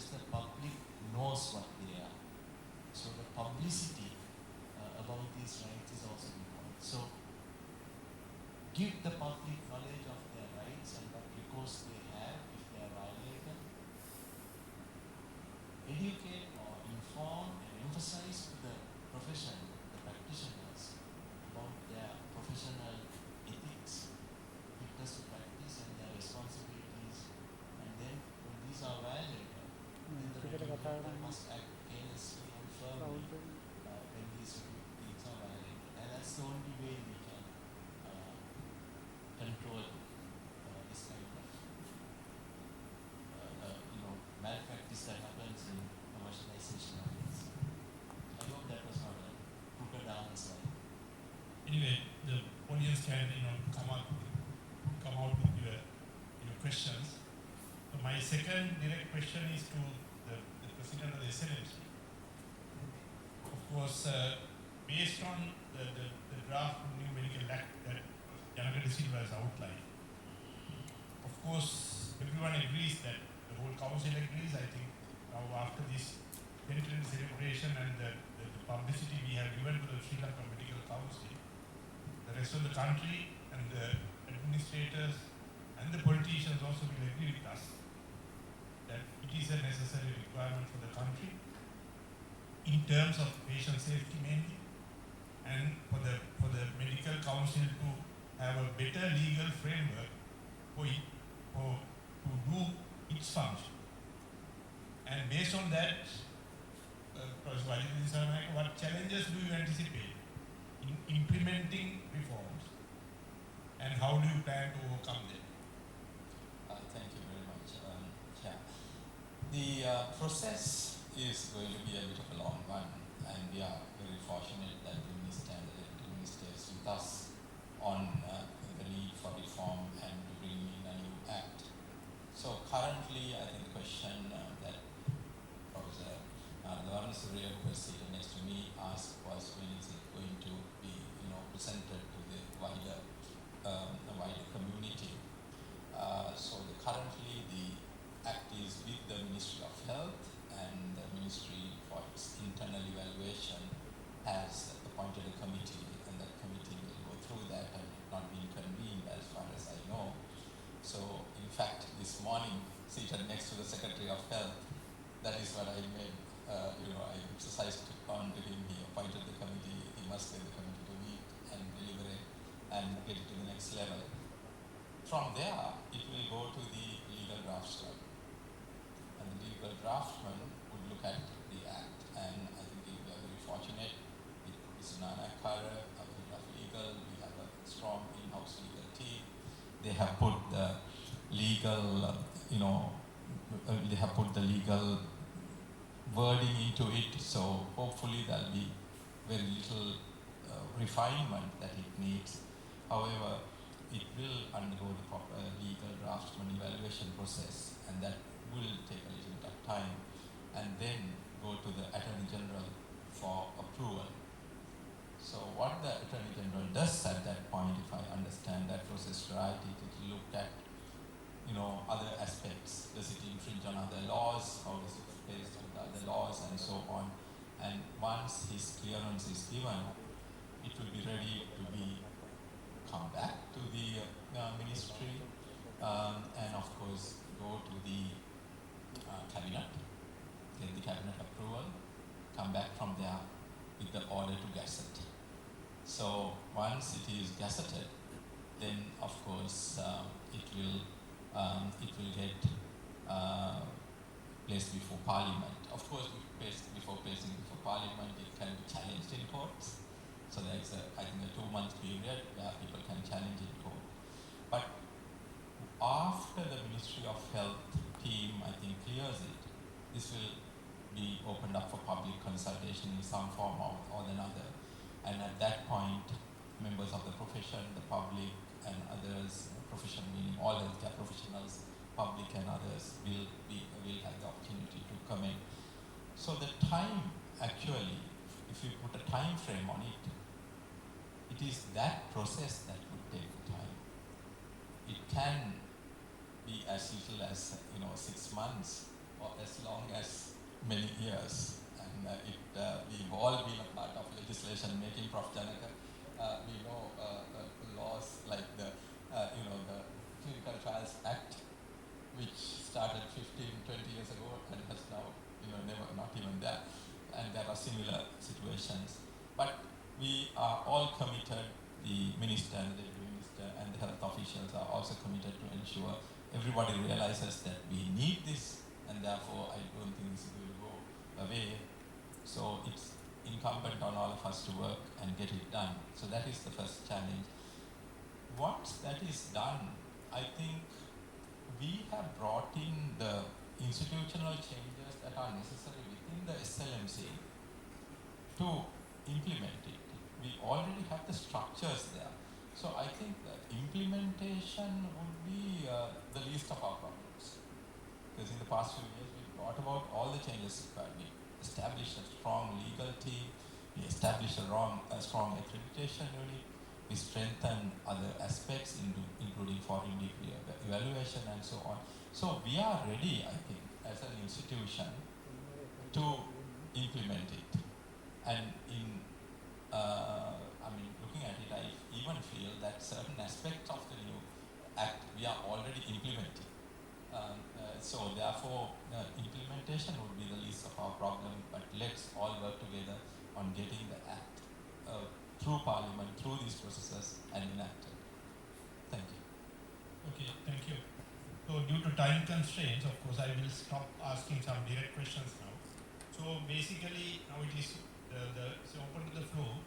as the public knows what they are. So the publicity about these rights is also important. So give the public knowledge of their rights and what recourse they have if they are violated. Educate or inform and emphasize to the profession, the practitioners, about their professional ethics, fitness to practice and their responsibilities. And then when these are violated, then the regulator must act carelessly and firmly when these things are violated. And that's the only way we can control this kind of malpractice that happens in commercialization of things. I hope that was not a crooked answer. Anyway, the audience can come out with your questions. So my second direct question is to the president of the SLMC. Of course, based on the draft new medical act that Janaka De Silva has outlined, of course, everyone agrees that the whole council agrees. I think now after this centenary celebration and the publicity we have given to the Sri Lanka Medical Council, the rest of the country and the administrators and the politicians also will agree with us that it is a necessary requirement for the country in terms of patient safety mainly, and for the medical council to have a better legal framework to do its function. And based on that, Professor Vajidin, what challenges do you anticipate in implementing reforms, and how do you plan to overcome them? Thank you very much. The process is going to be a bit of a long one, and we are very fortunate that the Minister and the Deputy Minister is with us on the need for reform and to bring in a new act. So currently, I think the question that Professor Lavan Surya, who was seated next to me, asked was when is it going to be presented to the wider community. So currently the act is with the Ministry of Health, and the Ministry for its internal evaluation has appointed a committee, and that committee will go through that and not been convened as far as I know. So in fact, this morning, seated next to the Secretary of Health, that is what I made, I exercised on to him. He appointed the committee. He must get the committee to meet and deliberate and get it to the next level. From there, it will go to the legal draftsman. And the legal draftsman would look at the act, and I think we are very fortunate. It's Nana Kara, a bit of legal. We have a strong in-house legal team. They have put the legal, they have put the legal wording into it. So hopefully there'll be very little refinement that it needs. However, it will undergo the proper legal draftsman evaluation process, and that will take a little bit of time, and then go to the Attorney General for approval. So what the Attorney General does at that point, if I understand that process right, it will look at other aspects. Does it infringe on other laws? How does it place with other laws, and so on? And once his clearance is given, it will be ready to come back to the ministry, and of course go to the cabinet, get the cabinet approval, come back from there with the order to gazette. So once it is gazetted, then of course it will get placed before Parliament. Of course, before placing before Parliament, it can be challenged in courts. So there is I think a 2-month period where people can challenge in court. But after the Ministry of Health team, I think, clears it, this will be opened up for public consultation in some form or another. And at that point, members of the profession, the public and others, profession meaning all healthcare professionals, public and others will have the opportunity to comment. So the time, actually, if you put a time frame on it, it is that process that would take time. It can be as little as 6 months for as long as many years, and we've all been a part of legislation making. Prof. Janaka, we know laws like the Clinical Trials Act, which started 15, 20 years ago and has now never, not even there. And there are similar situations. But we are all committed, the minister and the deputy minister and the health officials are also committed to ensure everybody realizes that we need this, and therefore I don't think this will go away. So it's incumbent on all of us to work and get it done. So that is the first challenge. Once that is done, I think we have brought in the institutional changes that are necessary within the SLMC to implement it. We already have the structures there. So I think the implementation would be the least of our problems. Because in the past few years, we brought about all the changes required. We established a strong legal team, we established a strong accreditation unit, we strengthened other aspects, including foreign degree evaluation and so on. So we are ready, I think, as an institution to implement it. And looking at it, I even feel that certain aspects of the new act we are already implementing. So therefore, implementation would be the least of our problem, but let's all work together on getting the act through Parliament, through these processes, and enacted. Thank you. Okay, thank you. So due to time constraints, of course, I will stop asking some direct questions now. So basically, now it is it's open to the floor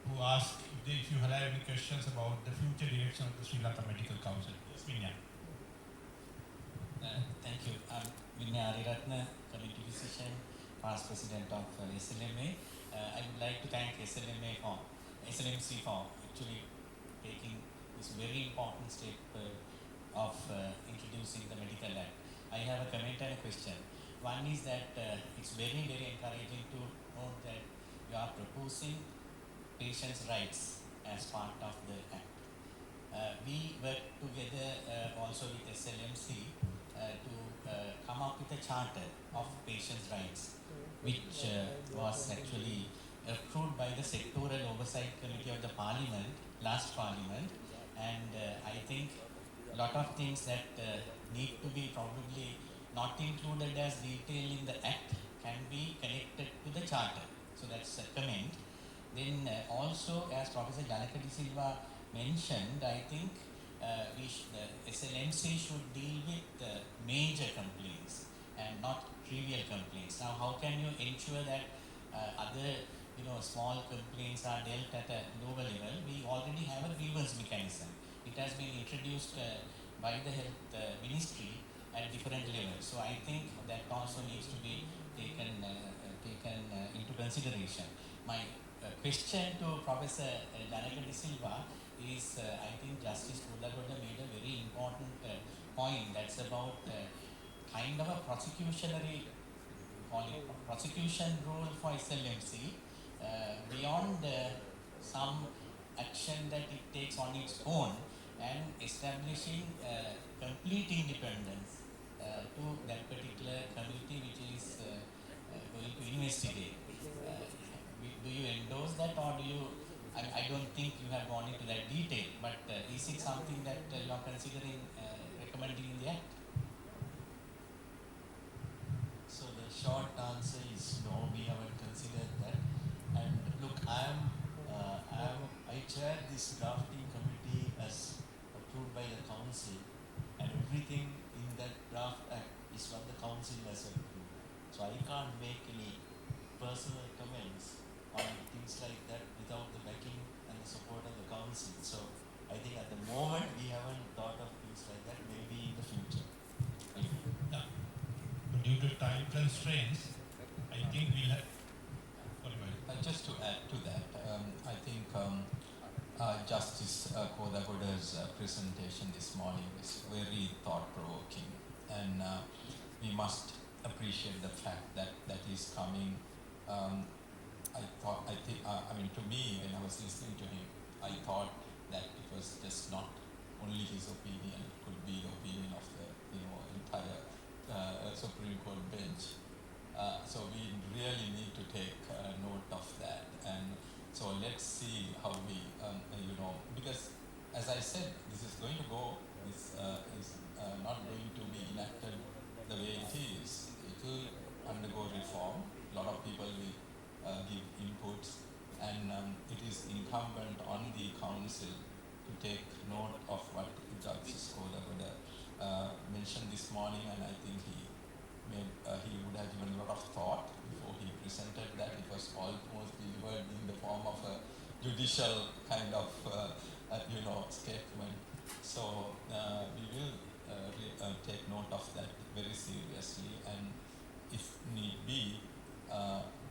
to ask if you have any questions about the future direction of the Sri Lanka Medical Council. Yes, Vinya. Thank you. I'm Vinya Ariratna, Committee Physician, past President of SLMA. I would like to thank SLMC for actually taking this very important step of introducing the Medical Act. I have a comment and a question. One is that it's very, very encouraging to note that you are proposing patients' rights as part of the Act. We worked together also with SLMC to come up with a charter of patients' rights, which was actually approved by the Sectoral Oversight Committee of the Parliament, last Parliament, and I think a lot of things that need to be probably not included as detail in the Act can be connected to the charter. So that's a comment. Then also, as Professor Janaka De Silva mentioned, I think the SLMC should deal with major complaints and not trivial complaints. Now, how can you ensure that other small complaints are dealt at a lower level? We already have a grievance mechanism. It has been introduced by the Health Ministry at different levels. So I think that also needs to be taken into consideration. My question to Professor Janaka De Silva is, I think Justice Pudagoda made a very important point. That's about kind of a prosecution rule for SLMC beyond some action that it takes on its own, and establishing complete independence to that particular committee which is going to investigate. Do you endorse that, or do you? I don't think you have gone into that detail, but is it something that you are considering recommending in the Act? So the short answer is no, we haven't considered that. And look, I chair this drafting committee as approved by the council, and everything in that draft act is what the council has approved. So I can't make any personal comments on things like that without the backing and the support of the council. So I think at the moment we haven't thought of things like that, maybe in the future. Yeah. But due to time constraints, I think we'll have. Just to add to that, I think Justice Kodagoda's presentation this morning is very thought-provoking, and we must appreciate the fact that that is coming. To me, when I was listening to him, I thought that it was just not only his opinion; it could be the opinion of the entire Supreme Court huge. So we really need to take note of that. And so let's see how we, because as I said, this is going to go, this is not going to be enacted the way it is. It will undergo reform. A lot of people will give inputs, and it is incumbent on the council to take note of what Justice Kodagoda mentioned this morning, and I think he would have given a lot of thought before he presented that. It was almost delivered in the form of a judicial kind of statement. So we will take note of that very seriously, and if need be,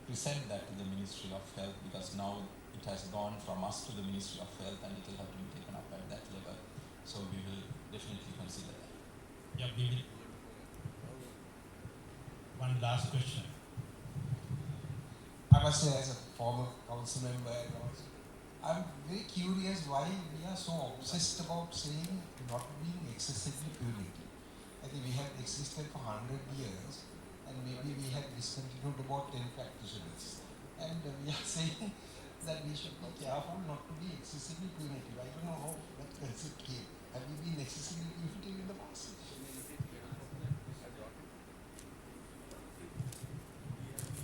present that to the Ministry of Health, because now it has gone from us to the Ministry of Health and it will have to be taken up at that level. So we will definitely consider that. Yeah, we will. One last question. I must say, as a former council member, I'm very curious why we are so obsessed about saying not being excessively punitive. I think we have existed for 100 years, and maybe we have discontinued about 10 practitioners. And we are saying that we should be careful not to be excessively punitive. I don't know how that concept came. Have we been excessively punitive in the past?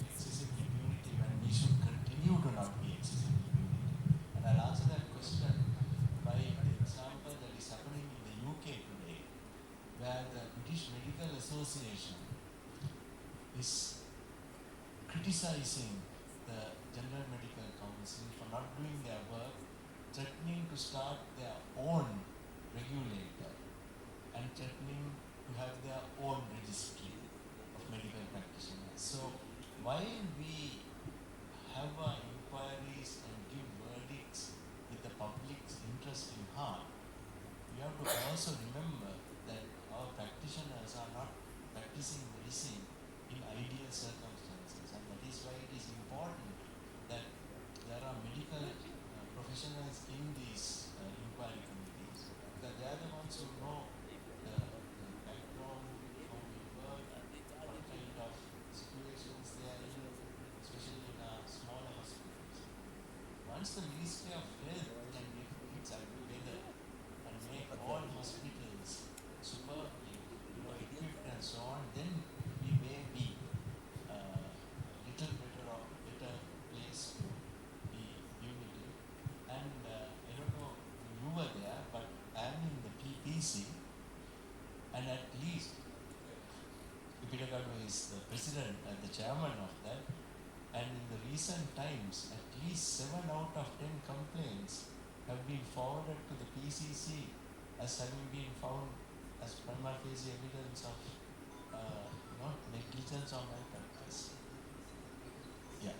Excessively punitive, and we should continue to not be excessively punitive. And I'll answer that question by the example that is happening in the UK today, where the British Medical Association is criticizing the General Medical Council for not doing their work, threatening to start their own regulator, and threatening to have their own registry of medical practitioners. So while we have our inquiries and give verdicts with the public's interest in heart, we have to also remember that our practitioners are not practicing medicine in ideal circumstances, and that is why it is important that there are medical professionals in these inquiry committees, because they are the ones who know the background, how we work, what kind of situations they are in, especially in our smaller hospitals. Once the Ministry of Health can get its act together and make all hospitals super equipped and so on, then we may be little better place to be punitive. And I don't know if you were there, but I am in the PPC, and at least Ipidagadu is the president and the chairman of that, and in the recent times, at least 7 out of 10 complaints have been forwarded to the PCC as having been found as prima facie evidence of negligence or malpractice. Yeah.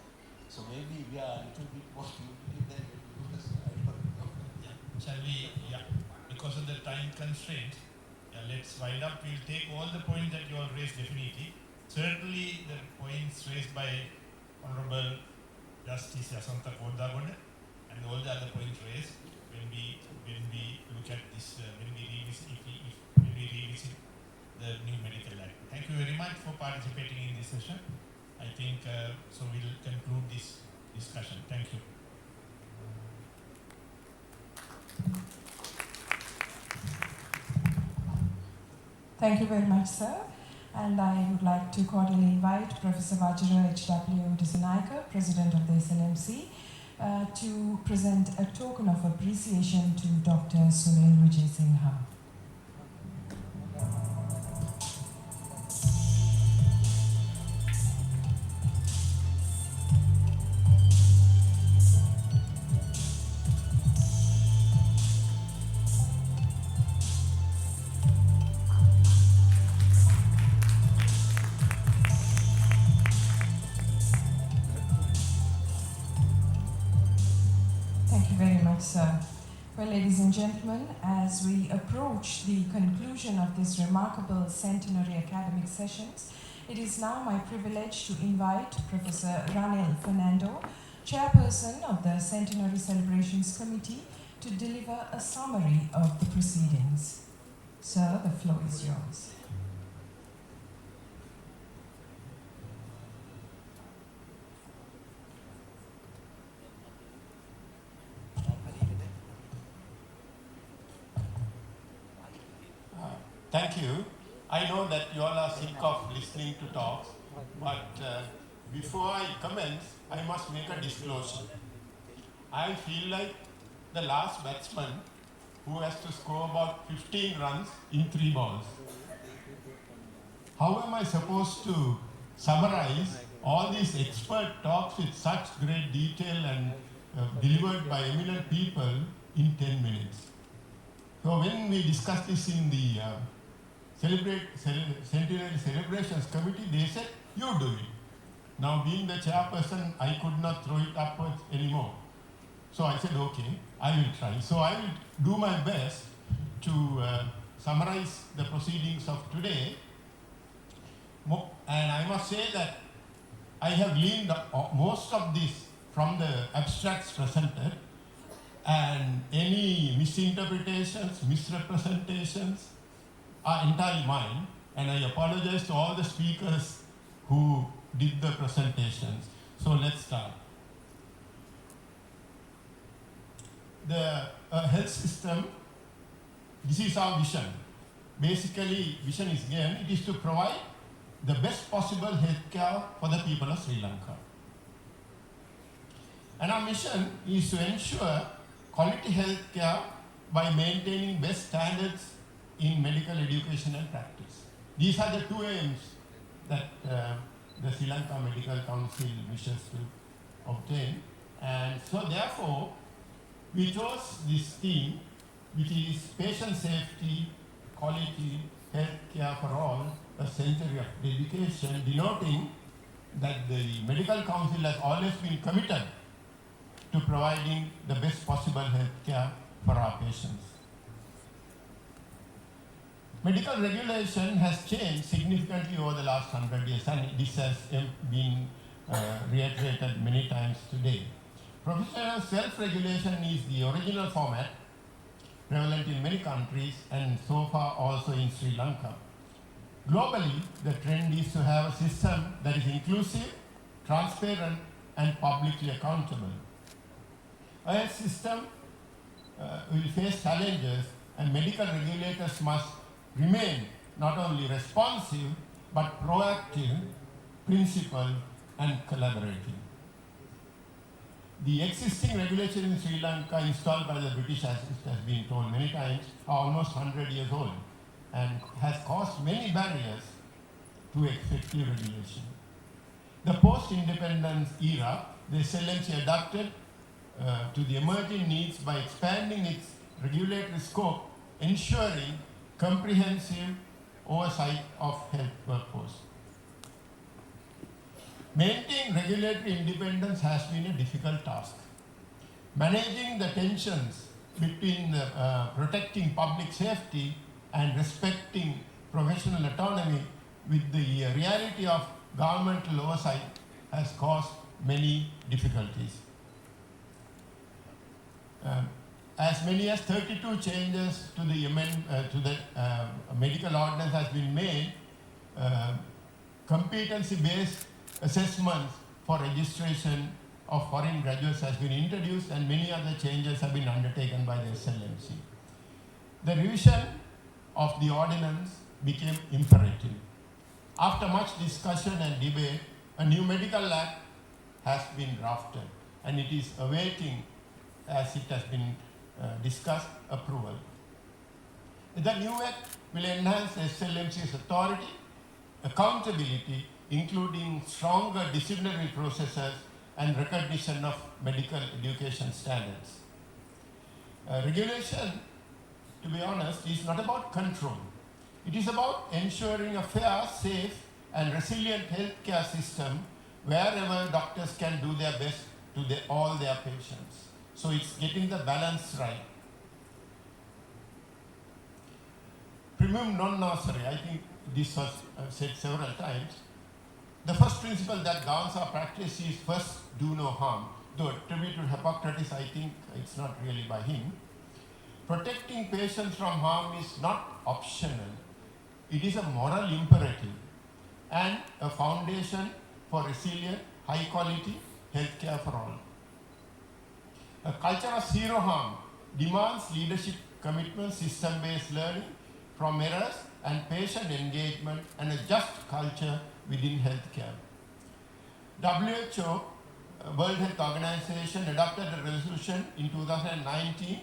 So maybe we are a little bit more punitive than because I don't know. Yeah. Shall we? Yeah. Because of the time constraint, let's wind up. We'll take all the points that you all raised definitely. Certainly the points raised by Honorable Justice Yasanta Kodagoda and all the other points raised when we look at this, when we revisit the new medical act. Thank you very much for participating in this session. I think so we'll conclude this discussion. Thank you. Thank you very much, sir. And I would like to cordially invite Professor Vajra H.W. Disanaika, President of the SLMC, to present a token of appreciation to Dr. Sunil Vijay Sinha. Sir. Well, ladies and gentlemen, as we approach the conclusion of this remarkable Centenary academic sessions, it is now my privilege to invite Professor Ranil Fernando, Chairperson of the Centenary Celebrations Committee, to deliver a summary of the proceedings. Sir, the floor is yours. Thank you. I know that you all are sick of listening to talks, but before I commence, I must make a disclosure. I feel like the last batsman who has to score about 15 runs in 3 balls. How am I supposed to summarize all these expert talks with such great detail and delivered by eminent people in 10 minutes? So when we discussed this in the Centenary Celebrations Committee, they said, you do it. Now being the chairperson, I could not throw it upwards anymore. So I said, okay, I will try. So I will do my best to summarize the proceedings of today. And I must say that I have gleaned most of this from the abstracts presented, and any misinterpretations, misrepresentations are entirely mine, and I apologize to all the speakers who did the presentations. So let's start. The health system, this is our vision. Basically, vision is again, it is to provide the best possible healthcare for the people of Sri Lanka. And our mission is to ensure quality healthcare by maintaining best standards in medical education and practice. These are the 2 aims that the Sri Lanka Medical Council wishes to obtain. And so therefore, we chose this theme, which is patient safety, quality, healthcare for all, a century of dedication, denoting that the Medical Council has always been committed to providing the best possible healthcare for our patients. Medical regulation has changed significantly over the last 100 years, and this has been reiterated many times today. Professional self-regulation is the original format prevalent in many countries and so far also in Sri Lanka. Globally, the trend is to have a system that is inclusive, transparent, and publicly accountable. A health system will face challenges, and medical regulators must remain not only responsive, but proactive, principled, and collaborative. The existing regulation in Sri Lanka installed by the British, as it has been told many times, are almost 100 years old and has caused many barriers to effective regulation. The post-independence era, the SLMC adapted to the emerging needs by expanding its regulatory scope, ensuring comprehensive oversight of health workforce. Maintaining regulatory independence has been a difficult task. Managing the tensions between protecting public safety and respecting professional autonomy with the reality of governmental oversight has caused many difficulties. As many as 32 changes to the medical ordinance has been made. Competency-based assessments for registration of foreign graduates has been introduced, and many other changes have been undertaken by the SLMC. The revision of the ordinance became imperative. After much discussion and debate, a new medical act has been drafted, and it is awaiting, as it has been discussed, approval. The new act will enhance SLMC's authority, accountability, including stronger disciplinary processes and recognition of medical education standards. Regulation, to be honest, is not about control. It is about ensuring a fair, safe, and resilient healthcare system wherever doctors can do their best to all their patients. So it's getting the balance right. Primum non nocere, I think this was said several times. The first principle that governs our practice is first do no harm. Though attributed to Hippocrates, I think it's not really by him. Protecting patients from harm is not optional. It is a moral imperative and a foundation for resilient, high quality healthcare for all. A culture of zero harm demands leadership commitment, system-based learning from errors, and patient engagement and a just culture within healthcare. WHO, World Health Organization, adopted a resolution in 2019,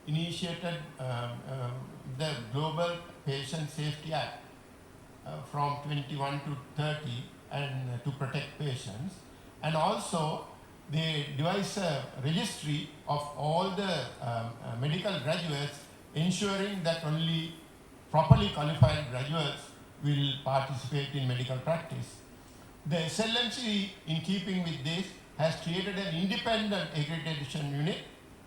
initiated the Global Patient Safety Act from 21 to 30 and to protect patients. And also they devised a registry of all the medical graduates, ensuring that only properly qualified graduates will participate in medical practice. The SLMC, in keeping with this, has created an independent accreditation unit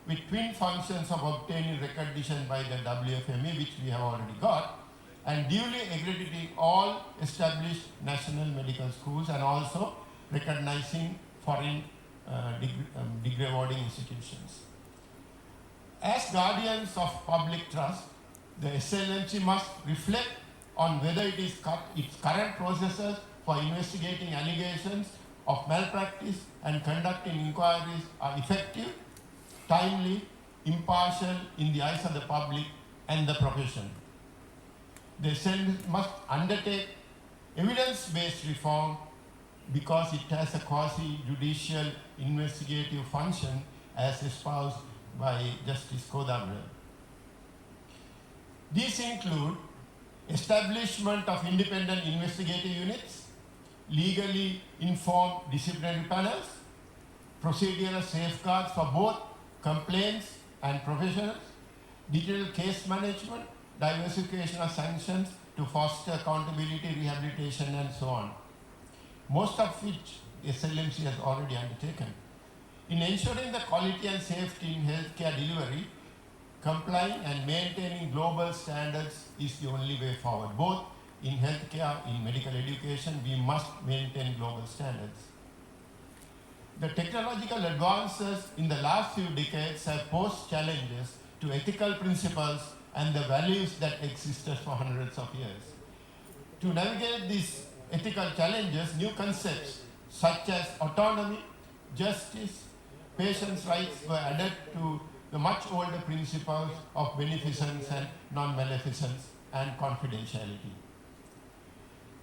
with twin functions of obtaining recognition by the WFME, which we have already got, and duly accrediting all established national medical schools and also recognizing foreign degree awarding institutions. As guardians of public trust, the SLMC must reflect on whether its current processes for investigating allegations of malpractice and conducting inquiries are effective, timely, impartial in the eyes of the public and the profession. The SLMC must undertake evidence-based reform because it has a quasi-judicial investigative function as espoused by Justice Kodavra. These include establishment of independent investigative units, legally informed disciplinary panels, procedural safeguards for both complaints and professionals, digital case management, diversification of sanctions to foster accountability, rehabilitation, and so on, most of which SLMC has already undertaken. In ensuring the quality and safety in healthcare delivery, complying and maintaining global standards is the only way forward. Both in healthcare, in medical education, we must maintain global standards. The technological advances in the last few decades have posed challenges to ethical principles and the values that existed for hundreds of years. To navigate these ethical challenges, new concepts such as autonomy, justice, patients' rights were added to the much older principles of beneficence and non-maleficence and confidentiality.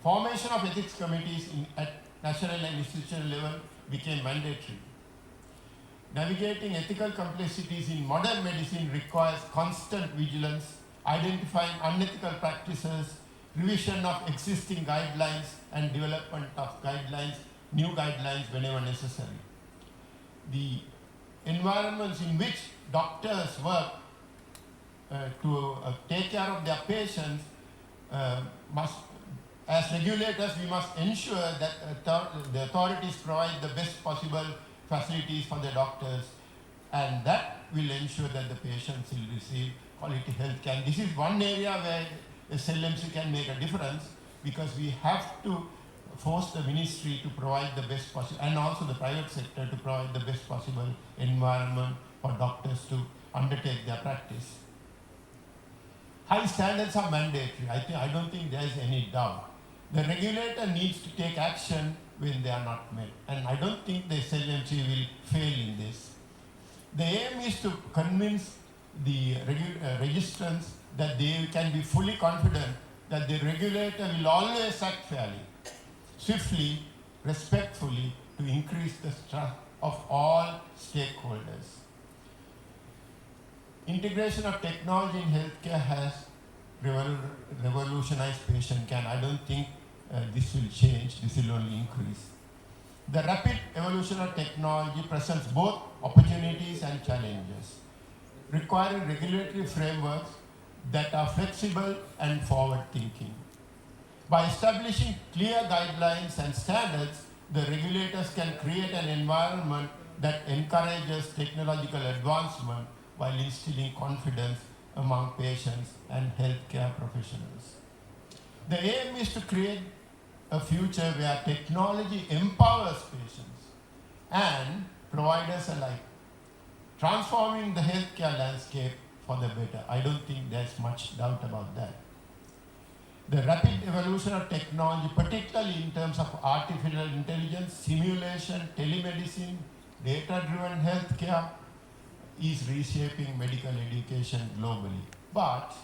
Formation of ethics committees at national and institutional level became mandatory. Navigating ethical complexities in modern medicine requires constant vigilance, identifying unethical practices, revision of existing guidelines, and development of guidelines, new guidelines whenever necessary. The environments in which doctors work to take care of their patients as regulators, we must ensure that the authorities provide the best possible facilities for the doctors, and that will ensure that the patients will receive quality health care. And this is one area where SLMC can make a difference, because we have to force the ministry to provide the best possible, and also the private sector to provide the best possible environment for doctors to undertake their practice. High standards are mandatory. I don't think there is any doubt. The regulator needs to take action when they are not met, and I don't think the SLMC will fail in this. The aim is to convince the registrants that they can be fully confident that the regulator will always act fairly, swiftly, respectfully, to increase the trust of all stakeholders. Integration of technology in healthcare has revolutionized patient care. I don't think this will change, this will only increase. The rapid evolution of technology presents both opportunities and challenges, requiring regulatory frameworks that are flexible and forward-thinking. By establishing clear guidelines and standards, the regulators can create an environment that encourages technological advancement while instilling confidence among patients and healthcare professionals. The aim is to create a future where technology empowers patients and providers alike, transforming the healthcare landscape for the better. I don't think there's much doubt about that. The rapid evolution of technology, particularly in terms of artificial intelligence, simulation, telemedicine, data-driven healthcare, is reshaping medical education globally. But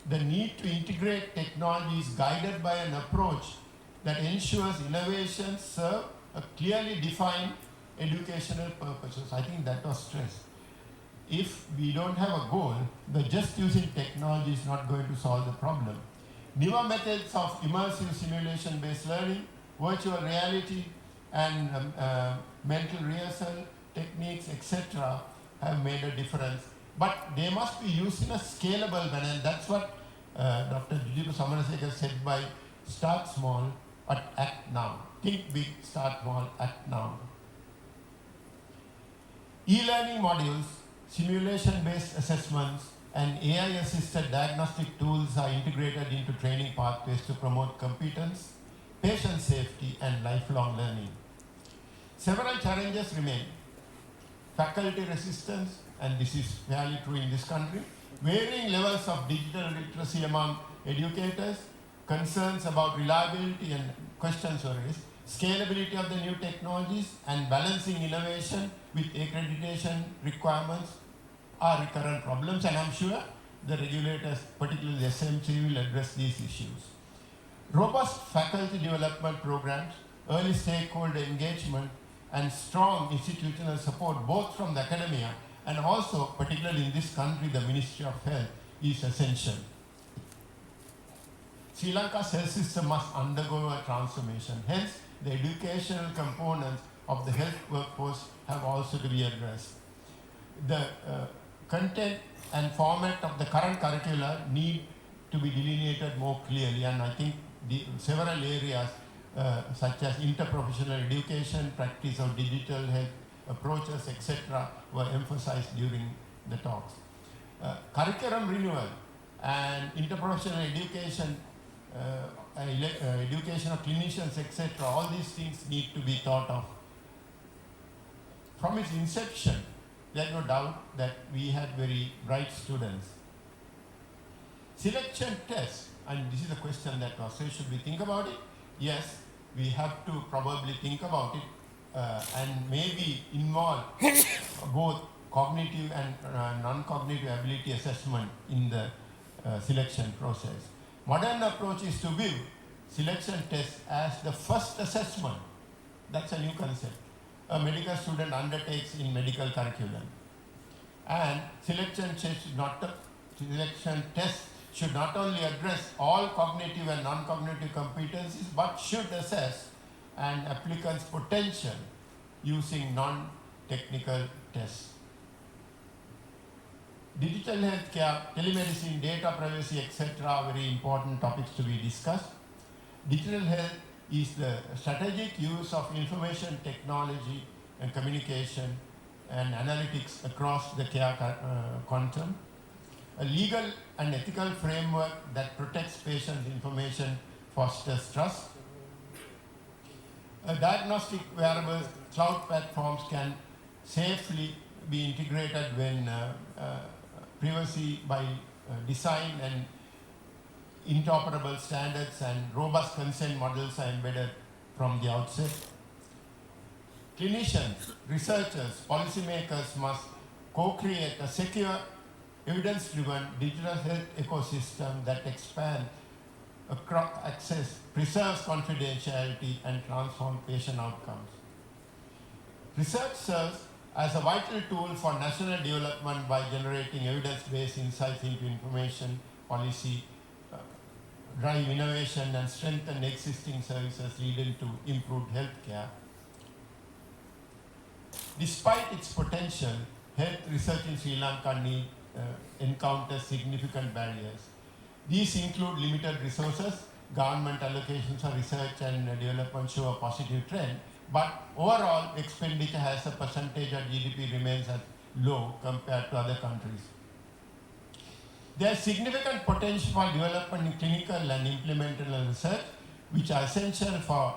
the need to integrate technology is guided by an approach that ensures innovations serve a clearly defined educational purposes. I think that was stressed. If we don't have a goal, the just using technology is not going to solve the problem. Newer methods of immersive simulation-based learning, virtual reality, and mental rehearsal techniques, etc., have made a difference. But they must be used in a scalable manner, and that's what Dr. Jujibu Samarasekar said by start small, but act now. Think big, start small, act now. E-learning modules, simulation-based assessments, and AI-assisted diagnostic tools are integrated into training pathways to promote competence, patient safety, and lifelong learning. Several challenges remain. Faculty resistance, and this is fairly true in this country, varying levels of digital literacy among educators, concerns about reliability and questions were raised, scalability of the new technologies, and balancing innovation with accreditation requirements are recurrent problems, and I'm sure the regulators, particularly the SLMC, will address these issues. Robust faculty development programs, early stakeholder engagement, and strong institutional support both from the academia and also, particularly in this country, the Ministry of Health, is essential. Sri Lanka's health system must undergo a transformation. Hence, the educational components of the health workforce have also to be addressed. The content and format of the current curricula need to be delineated more clearly, and I think several areas such as interprofessional education, practice of digital health approaches, etc., were emphasized during the talks. Curriculum renewal and interprofessional education, education of clinicians, etc., all these things need to be thought of. From its inception, there is no doubt that we had very bright students. Selection tests, and this is a question that was raised, should we think about it? Yes, we have to probably think about it and maybe involve both cognitive and non-cognitive ability assessment in the selection process. Modern approach is to view selection tests as the first assessment. That's a new concept a medical student undertakes in medical curriculum. And selection tests should not only address all cognitive and non-cognitive competencies, but should assess an applicant's potential using non-technical tests. Digital healthcare, telemedicine, data privacy, etc. are very important topics to be discussed. Digital health is the strategic use of information technology and communication and analytics across the care quantum. A legal and ethical framework that protects patient information fosters trust. Diagnostic wearables, cloud platforms can safely be integrated when privacy by design and interoperable standards and robust consent models are embedded from the outset. Clinicians, researchers, policymakers must co-create a secure, evidence-driven digital health ecosystem that expands access, preserves confidentiality, and transforms patient outcomes. Research serves as a vital tool for national development by generating evidence-based insights into information, policy, drive innovation, and strengthen existing services leading to improved healthcare. Despite its potential, health research in Sri Lanka encounters significant barriers. These include limited resources, government allocations for research and development show a positive trend, but overall expenditure as a percentage of GDP remains low compared to other countries. There is significant potential for development in clinical and implemental research, which are essential for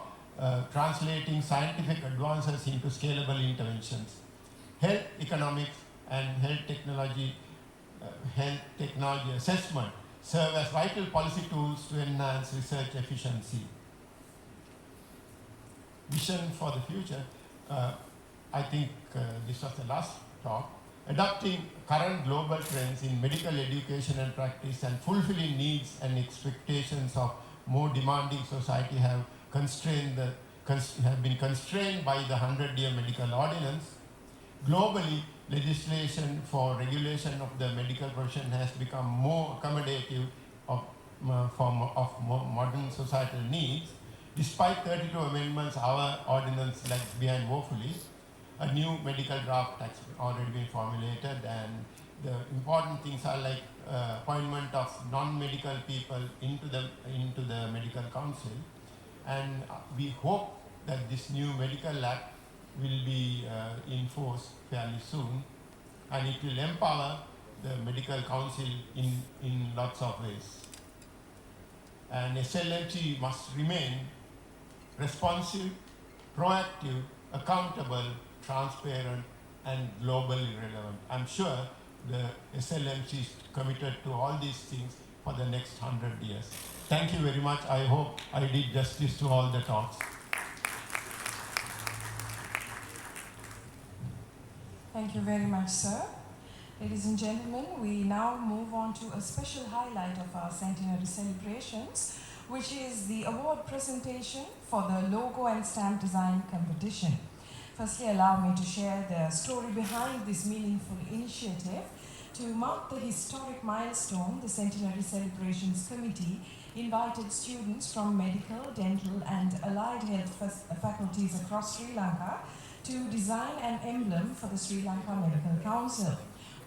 translating scientific advances into scalable interventions. Health economics and health technology assessment serve as vital policy tools to enhance research efficiency. Vision for the future. I think this was the last talk. adopting current global trends in medical education and practice and fulfilling needs and expectations of more demanding society have been constrained by the 100-year medical ordinance. Globally, legislation for regulation of the medical profession has become more accommodative of modern societal needs. Despite 32 amendments, our ordinance lags behind woefully. A new medical draft has already been formulated, and the important things are like appointment of non-medical people into the medical council, and we hope that this new medical act will be in force fairly soon, and it will empower the medical council in lots of ways. And SLMC must remain responsive, proactive, accountable, transparent, and globally relevant. I'm sure the SLMC is committed to all these things for the next 100 years. Thank you very much. I hope I did justice to all the talks. Thank you very much, sir. Ladies and gentlemen, we now move on to a special highlight of our centenary celebrations, which is the award presentation for the logo and stamp design competition. Firstly, allow me to share the story behind this meaningful initiative. To mark the historic milestone, the Centenary Celebrations Committee invited students from medical, dental, and allied health faculties across Sri Lanka to design an emblem for the Sri Lanka Medical Council,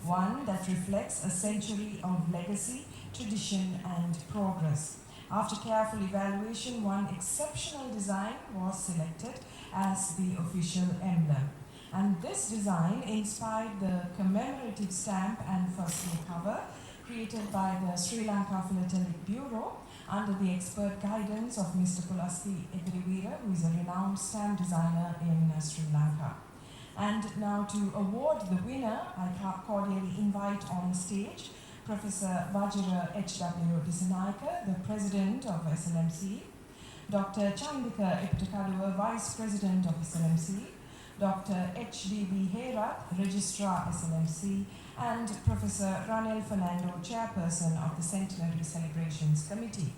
one that reflects a century of legacy, tradition, and progress. After careful evaluation, one exceptional design was selected as the official emblem. And this design inspired the commemorative stamp and first year cover created by the Sri Lanka Philatelic Bureau under the expert guidance of Mr. Pulasti Edrivira, who is a renowned stamp designer in Sri Lanka. And now to award the winner, I cordially invite on stage Professor Vajira H.W. Disanaika, the President of SLMC, Dr. Chandika Eptakaduwa, Vice President of SLMC, Dr. H.D.B. Herat, Registrar SLMC, and Professor Ranil Fernando, Chairperson of the Centenary Celebrations Committee.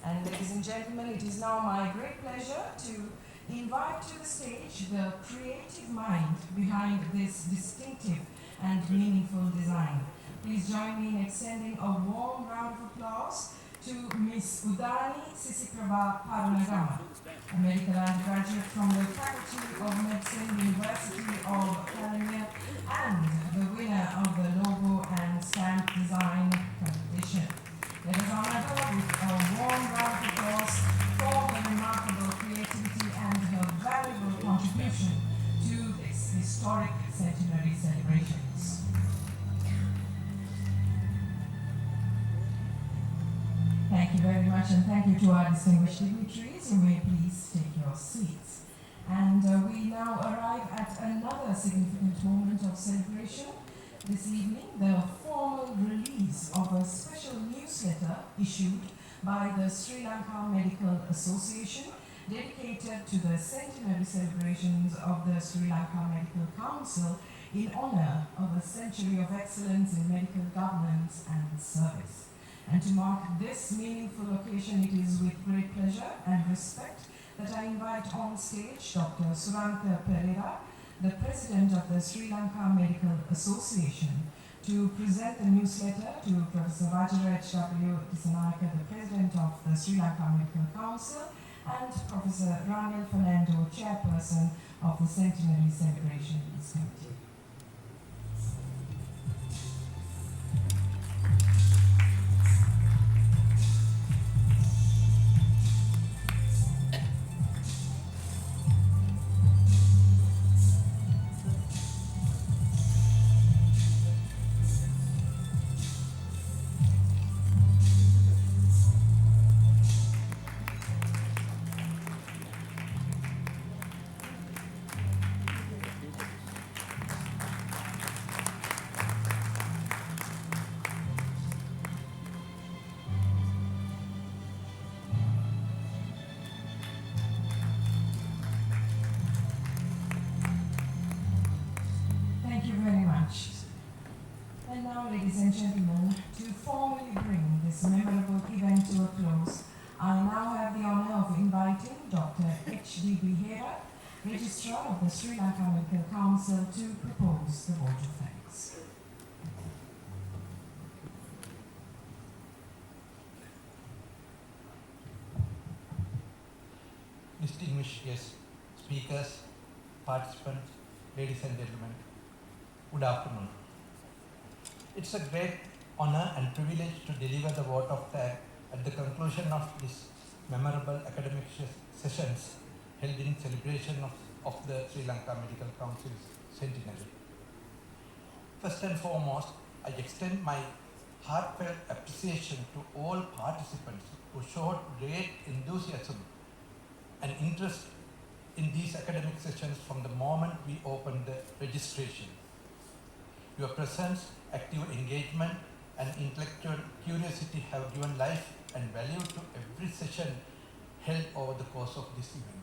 And ladies and gentlemen, it is now my great pleasure to invite to the stage the creative mind behind this distinctive and meaningful design. Please join me in extending a warm round of applause to Ms. Udani Sisiprabha Parunagama, a medical undergraduate from the Faculty of Medicine, University of California, and the winner of the logo and stamp design competition. Let us honor her with a warm round of applause for her remarkable creativity and her valuable contribution to this historic centenary celebrations. Thank you very much, and thank you to our distinguished dignitaries. You may please take your seats. And we now arrive at another significant moment of celebration. This evening, the formal release of a special newsletter issued by the Sri Lanka Medical Association dedicated to the centenary celebrations of the Sri Lanka Medical Council in honor of a century of excellence in medical governance and service. And to mark this meaningful occasion, it is with great pleasure and respect that I invite on stage Dr. Surantha Pereira, the President of the Sri Lanka Medical Association, to present the newsletter to Professor Vajira H.W. Disanaika, the President of the Sri Lanka Medical Council, and Professor Ranil Fernando, Chairperson of the Centenary Celebrations Committee. Dinesh D. Behera, Registrar of the Sri Lanka Medical Council, to propose the vote of thanks. Distinguished guests, speakers, participants, ladies and gentlemen, good afternoon. It's a great honor and privilege to deliver the vote of thanks at the conclusion of this memorable academic sessions held in celebration of the Sri Lanka Medical Council's centenary. First and foremost, I extend my heartfelt appreciation to all participants who showed great enthusiasm and interest in these academic sessions from the moment we opened the registration. Your presence, active engagement, and intellectual curiosity have given life and value to every session held over the course of this event.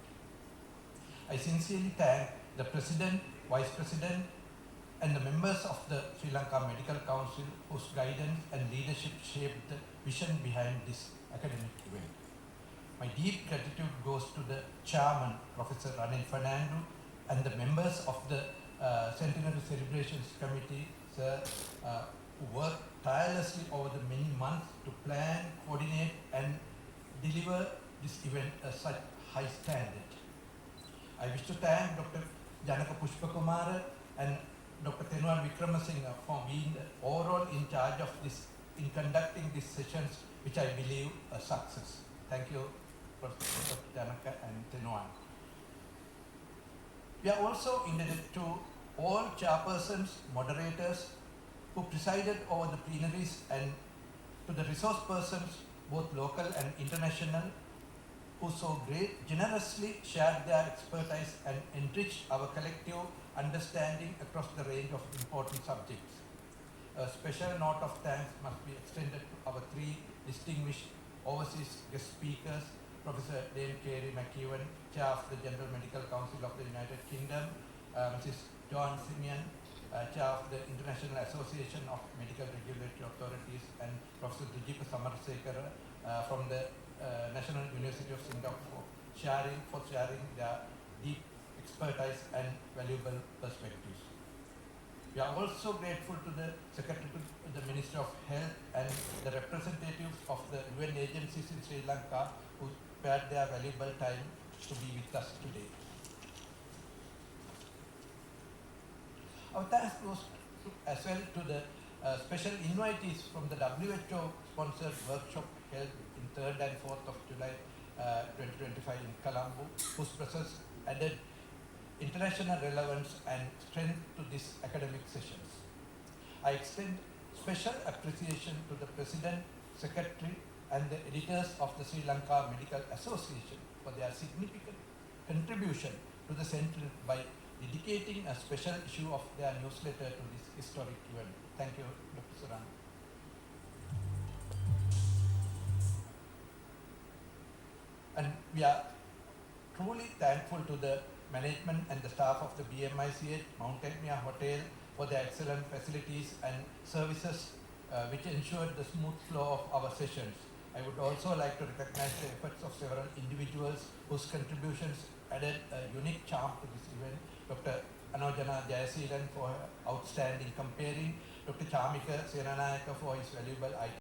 I sincerely thank the President, Vice President, and the members of the Sri Lanka Medical Council whose guidance and leadership shaped the vision behind this academic event. My deep gratitude goes to the Chairman, Professor Ranil Fernando, and the members of the Centenary Celebrations Committee, sir, who worked tirelessly over the many months to plan, coordinate, and deliver this event at such high standard. I wish to thank Dr. Janaka Pushpakumara and Dr. Tenuan Vikramasinghe for being overall in charge of this, in conducting these sessions, which I believe a success. Thank you, Professor Janaka and Tenuan. We are also indebted to all chairpersons, moderators who presided over the plenaries, and to the resource persons, both local and international, who so generously shared their expertise and enriched our collective understanding across the range of important subjects. A special note of thanks must be extended to our three distinguished overseas guest speakers, Professor Dame Carey McEwen, Chair of the General Medical Council of the United Kingdom, Mrs. Joan Simeon, Chair of the International Association of Medical Regulatory Authorities, and Professor Dijipa Samarsekara from the National University of Singapore, sharing their deep expertise and valuable perspectives. We are also grateful to the Secretary to the Ministry of Health and the representatives of the UN agencies in Sri Lanka who spared their valuable time to be with us today. Our thanks goes as well to the special invitees from the WHO-sponsored workshop held in 3rd and 4th of July 2025 in Colombo, whose presence added international relevance and strength to these academic sessions. I extend special appreciation to the President, Secretary, and the editors of the Sri Lanka Medical Association for their significant contribution to the centre by dedicating a special issue of their newsletter to this historic event. Thank you, Dr. Suran. And we are truly thankful to the management and the staff of the BMICH Mountaineer Hotel for their excellent facilities and services which ensured the smooth flow of our sessions. I would also like to recognize the efforts of several individuals whose contributions added a unique charm to this event. Dr. Anojana Jayasilan for her outstanding comparing, Dr. Chamika Senanayaka for his valuable